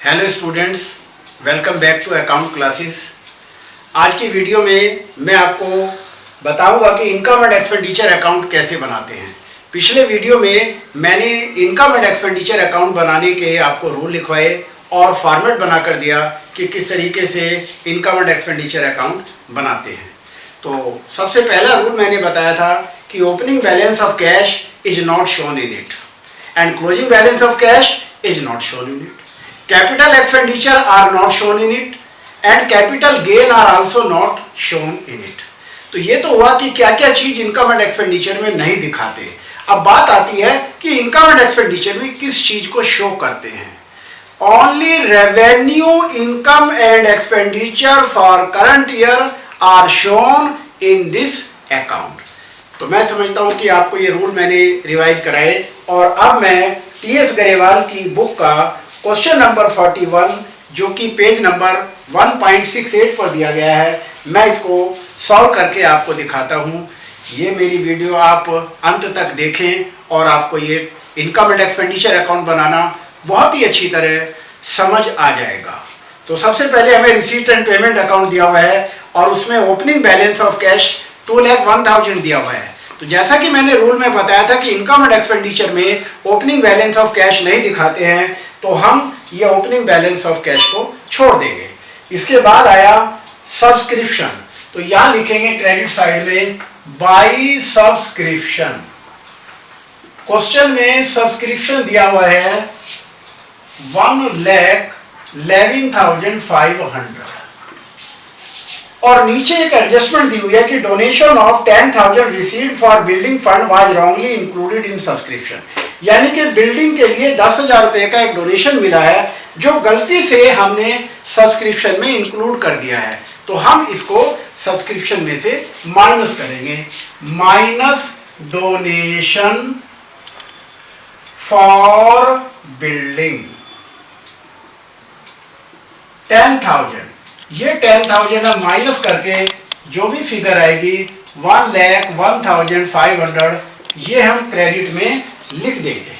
Hello students, welcome back to account classes. आज की video में मैं आपको बताऊंगा कि इनकम एंड एक्सपेंडिचर अकाउंट कैसे बनाते हैं। पिछले वीडियो में मैंने इनकम एंड एक्सपेंडिचर अकाउंट बनाने के आपको रूल लिखवाए और फॉर्मेट बना कर दिया कि किस तरीके से इनकम एंड एक्सपेंडिचर अकाउंट बनाते हैं। तो सबसे पहला रूल मैंने बताया था कि opening balance of cash is not shown in it and closing balance of cash is not shown in it. Capital expenditure are not shown in it and capital gain are also not shown in it। तो ये तो हुआ कि क्या क्या चीज income and expenditure में नहीं दिखाते। अब बात आती है कि इनकम एंड एक्सपेंडिचर में किस चीज को शो करते हैं। Only revenue income and expenditure for current year are shown in this account. तो मैं समझता हूं कि आपको ये रूल मैंने रिवाइज कराए और अब मैं टीएस गरेवाल की बुक का क्वेश्चन नंबर 41 जो कि पेज नंबर 1.68 पर दिया गया है, मैं इसको सॉल्व करके आपको दिखाता हूँ। ये मेरी वीडियो आप अंत तक देखें और आपको ये इनकम एंड एक्सपेंडिचर अकाउंट बनाना बहुत ही अच्छी तरह समझ आ जाएगा। तो सबसे पहले हमें रिसीट एंड पेमेंट अकाउंट दिया हुआ है और उसमें ओपनिंग बैलेंस ऑफ कैश 2,01,000 दिया हुआ है। तो जैसा कि मैंने रूल में बताया था कि इनकम एंड एक्सपेंडिचर में ओपनिंग बैलेंस ऑफ कैश नहीं दिखाते हैं, तो हम ये ओपनिंग बैलेंस ऑफ कैश को छोड़ देंगे। इसके बाद आया सब्सक्रिप्शन। तो यहां लिखेंगे क्रेडिट साइड में बाई सब्सक्रिप्शन। क्वेश्चन में सब्सक्रिप्शन दिया हुआ है 1,11,500 और नीचे एक एडजस्टमेंट दी हुई है कि donation of 10,000 received for building fund was wrongly included in subscription. यानी कि बिल्डिंग के लिए 10,000 रुपए का एक डोनेशन मिला है जो गलती से हमने सब्सक्रिप्शन में इंक्लूड कर दिया है। तो हम इसको सब्सक्रिप्शन में से माइनस करेंगे। Minus donation for building 10,000। ये 10,000 हम माइनस करके जो भी फिगर आएगी 1,01,500 ये हम क्रेडिट में लिख देंगे।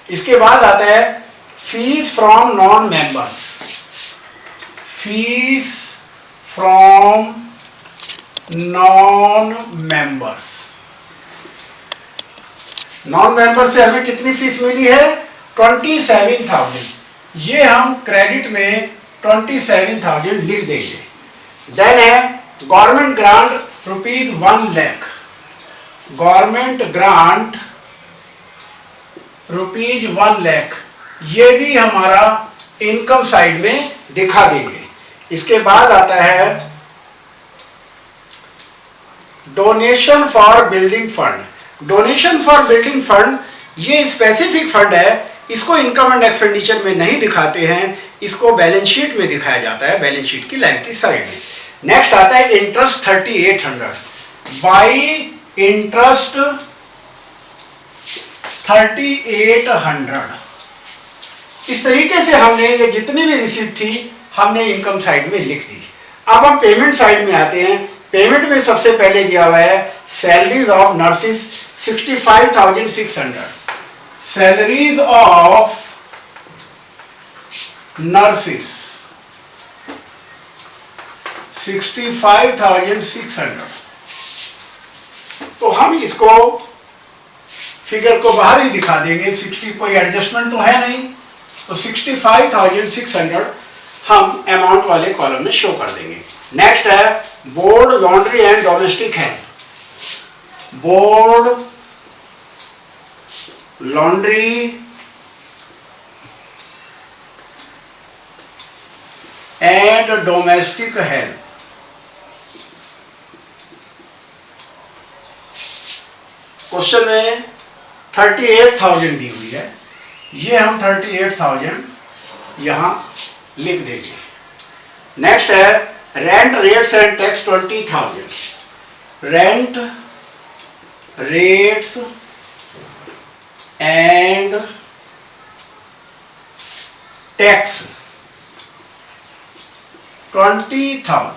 इसके बाद आता है fees from non members. Fees from non members. Non member से हमें कितनी फीस मिली है? 27,000। ये हम क्रेडिट में 27,000 लिख देंगे। देन है government grant ₹1 lakh. Government grant ₹1 lakh ये भी हमारा इनकम साइड में दिखा देंगे। इसके बाद आता है donation for building fund. Donation for building fund ये स्पेसिफिक फंड है, इसको इनकम एंड एक्सपेंडिचर में नहीं दिखाते हैं, इसको बैलेंस शीट में दिखाया जाता है, बैलेंस शीट की लाइन की साइड में। नेक्स्ट आता है इंटरेस्ट 3,800। By interest 3,800। इस तरीके से हमने ये जितनी भी रिसीट थी हमने इनकम साइड में लिख दी। अब हम पेमेंट साइड में आते हैं। पेमेंट में सबसे पहले दिया हुआ है salaries of nurses 65,600। Salaries of nurses 65,600। तो हम इसको फिगर को बाहर ही दिखा देंगे। 60 कोई एडजस्टमेंट तो है नहीं, तो 65,600 हम अमाउंट वाले कॉलम में शो कर देंगे। नेक्स्ट है board laundry and domestic health. Board laundry and domestic health. Question में 38,000 दी हुई है, ये हम 38,000 यहां लिख देंगे। नेक्स्ट है rent rates and tax 20,000। Rent rates and tax 20,000।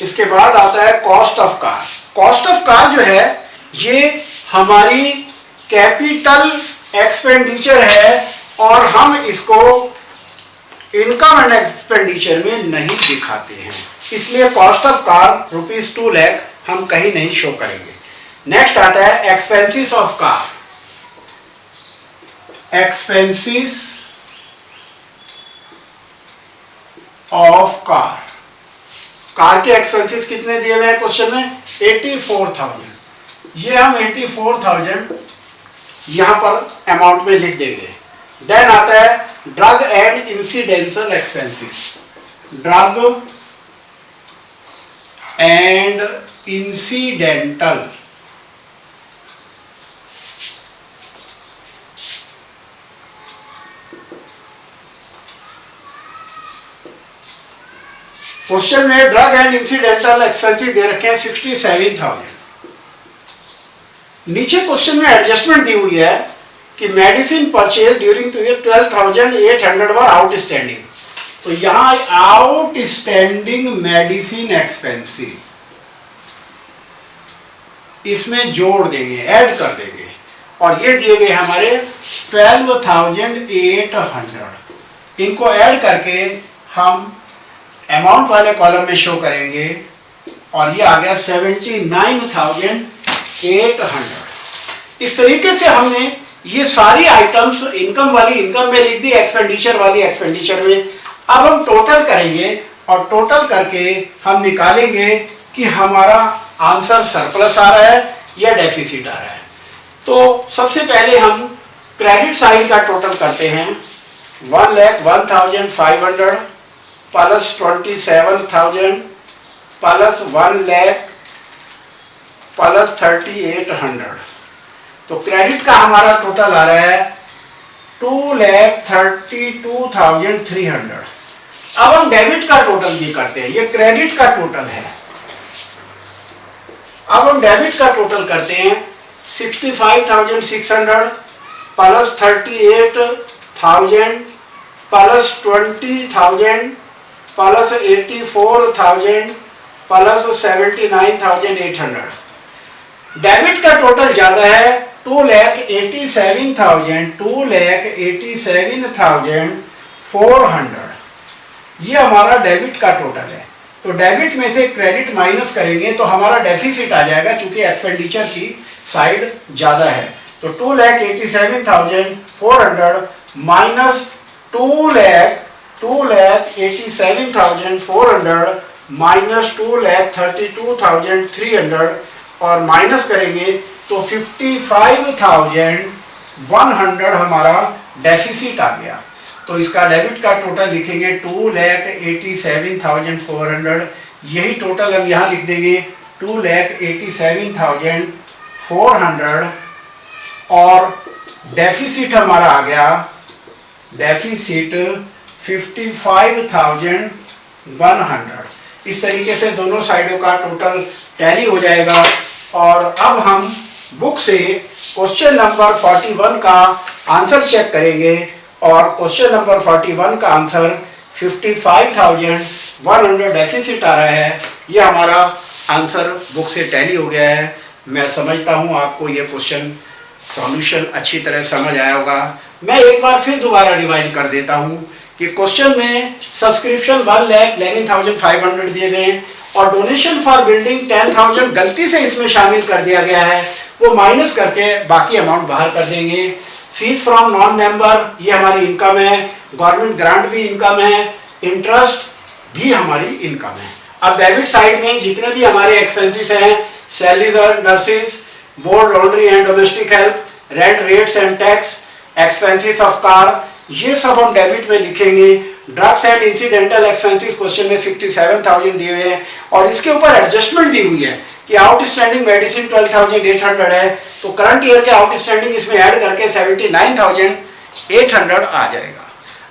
इसके बाद आता है cost of car. Cost of car जो है ये हमारी कैपिटल एक्सपेंडिचर है और हम इसको इनकम एंड एक्सपेंडिचर में नहीं दिखाते हैं, इसलिए कॉस्ट ऑफ कार ₹2 लाख हम कहीं नहीं शो करेंगे। नेक्स्ट आता है expenses of car. Expenses of car, car के एक्सपेंसेस कितने दिए हुए हैं क्वेश्चन में? 84,000। ये हम 84,000 यहां पर अमाउंट में लिख देंगे। देन आता है drug and incidental expenses. Drug and incidental question में ड्रग एंड इंसिडेंटल एक्सपेंसेस दे रखे हैं 67,000। नीचे क्वेश्चन में एडजस्टमेंट दी हुई है कि medicine purchase during the year 12,800 were outstanding. तो यहां आउटस्टैंडिंग मेडिसिन एक्सपेंसेस इसमें जोड़ देंगे, ऐड कर देंगे, और ये दिए गए हमारे 12,800। इनको ऐड करके हम अमाउंट वाले कॉलम में शो करेंगे और ये आ गया 79,800। इस तरीके से हमने ये सारी आइटम्स इनकम वाली इनकम में लिख दी, एक्सपेंडिचर वाली एक्सपेंडिचर में। अब हम टोटल करेंगे और टोटल करके हम निकालेंगे कि हमारा आंसर सरप्लस आ रहा है या डेफिसिट आ रहा है। तो सबसे पहले हम क्रेडिट साइड का टोटल करते हैं। 1,01,500 प्लस 27,000 प्लस 1 लाख प्लस 3,800। तो क्रेडिट का हमारा टोटल आ रहा है 2,32,300। अब हम डेबिट का टोटल भी करते हैं, ये क्रेडिट का टोटल है। अब हम डेबिट का टोटल करते हैं 65,600 plus 38,000 plus 20,000 plus 84,000 plus 79,800। Debit का टोटल ज्यादा है 2,87,400। ये हमारा डेबिट का टोटल है। तो डेबिट में से क्रेडिट माइनस करेंगे तो हमारा डेफिसिट आ जाएगा, क्योंकि एक्सपेंडिचर की साइड ज्यादा है। तो 2,87,400 माइनस 2,87,400 माइनस 2,32,300 और माइनस करेंगे तो 55,100 हमारा डेफिसिट आ गया। तो इसका डेबिट का टोटल लिखेंगे 2,87,400। यही टोटल हम यहाँ लिख देंगे 2,87,400 और डेफिसिट हमारा आ गया, डेफिसिट 55,100। इस तरीके से दोनों साइडों का टोटल टैली हो जाएगा। और अब हम बुक से क्वेश्चन नंबर 41 का आंसर चेक करेंगे और क्वेश्चन नंबर 41 का आंसर 55,100 डेफिसिट आ रहा है। ये हमारा आंसर बुक से टैली हो गया है। मैं समझता हूँ आपको ये क्वेश्चन सॉल्यूशन अच्छी तरह समझ आया होगा। मैं एक बार फिर दोबारा रिवाइज कर देता हूँ कि क्वेश्चन में सब्सक्रिप्शन 1,11,500 दिए गए हैं और डोनेशन फॉर बिल्डिंग 10,000 गलती से इसमें शामिल कर दिया गया है, वो माइनस करके बाकी अमाउंट बाहर कर देंगे। फीस फ्रॉम नॉन मेंबर ये हमारी इनकम है, गवर्नमेंट ग्रांट भी इनकम है, इंटरेस्ट भी हमारी इनकम है। अब डेबिट साइड में जितने भी हमारे एक्सपेंसेस हैं, सैलरीज और nurses, board laundry and domestic help, rent rates and tax, expenses of car, ये सब हम डेबिट में लिखेंगे। Drugs and incidental expenses question में 67,000 दिए हुए हैं और इसके ऊपर एडजस्टमेंट दी हुई है कि आउटस्टैंडिंग मेडिसिन 12,800 है, तो करंट ईयर के आउटस्टैंडिंग इसमें ऐड करके 79,800 आ जाएगा।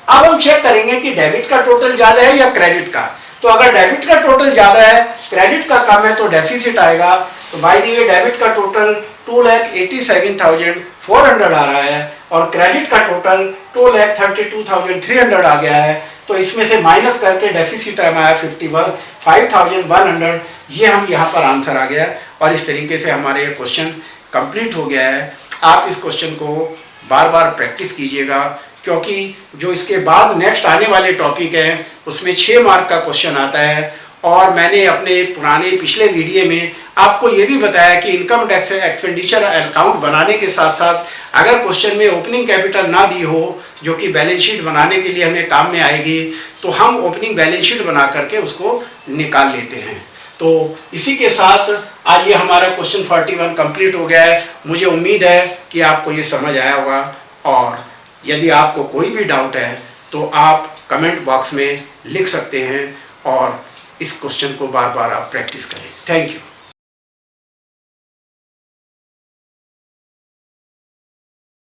अब हम चेक करेंगे कि डेबिट का टोटल ज्यादा है या क्रेडिट का। तो अगर डेबिट का टोटल ज्यादा है, क्रेडिट का कम है, तो डेफिसिट आएगा। तो बाय द वे डेबिट का टोटल 2,87,400 आ रहा है और क्रेडिट का टोटल 2,32,300 आ गया है। तो इसमें से माइनस करके डेफिसिट हमारा 55,100, ये हम यहाँ पर आंसर आ गया। और इस तरीके से हमारे ये क्वेश्चन कंप्लीट हो गया है। आप इस क्वेश्चन को बार बार प्रैक्टिस कीजिएगा, क्योंकि जो इसके बाद नेक्स्ट आने वाले टॉपिक हैं उसमें 6 मार्क का क्वेश्चन आता है। और मैंने अपने पुराने पिछले वीडियो में आपको ये भी बताया कि इनकम टैक्स एक्सपेंडिचर अकाउंट बनाने के साथ साथ अगर क्वेश्चन में ओपनिंग कैपिटल ना दी हो, जो कि बैलेंस शीट बनाने के लिए हमें काम में आएगी, तो हम ओपनिंग बैलेंस शीट बना करके उसको निकाल लेते हैं। तो इसी के साथ आज ये हमारा क्वेश्चन 41 कंप्लीट हो गया है। मुझे उम्मीद है कि आपको ये समझ आया होगा, और यदि आपको कोई भी डाउट है तो आप कमेंट बॉक्स में लिख सकते हैं और इस क्वेश्चन को बार बार आप प्रैक्टिस करें। Thank you.